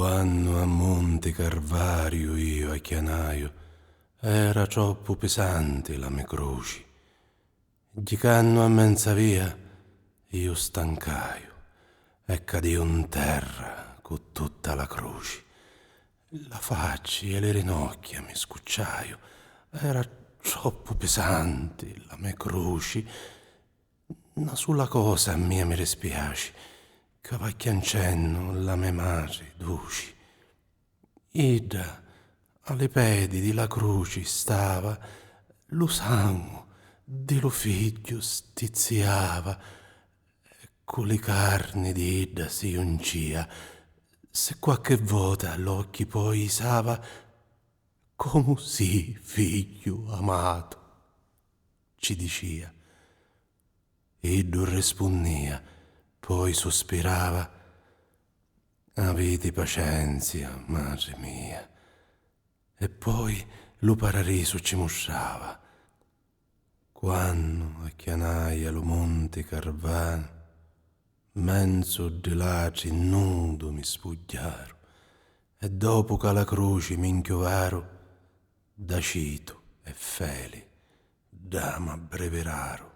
Quando a Monte Carvario io a chianaio, era troppo pesante la mia croce. Gicando a menza via, io stancaio e cadio in terra con tutta la croce. La faccia e le rinocchia mi scucciaio, era troppo pesante la mia croce. Una sola cosa a mia mi respiace, che vacchiancenno la mia madre duci. Ida, alle pedi di la croce stava, lo sangue di lo figlio stiziava, e con le carni di Ida si uncia, se qualche volta l'occhi poi isava, come sì, figlio amato, ci diceva. Iddo rispondia, poi sospirava, avete pazienza, madre mia. E poi lo paradiso ci mostrava. Quando a chianaia lo monte Carvano, menzo di laci nudo mi spugliaro, e dopo che la croce mi inchiovaro, da Cito e Feli, dama breveraro.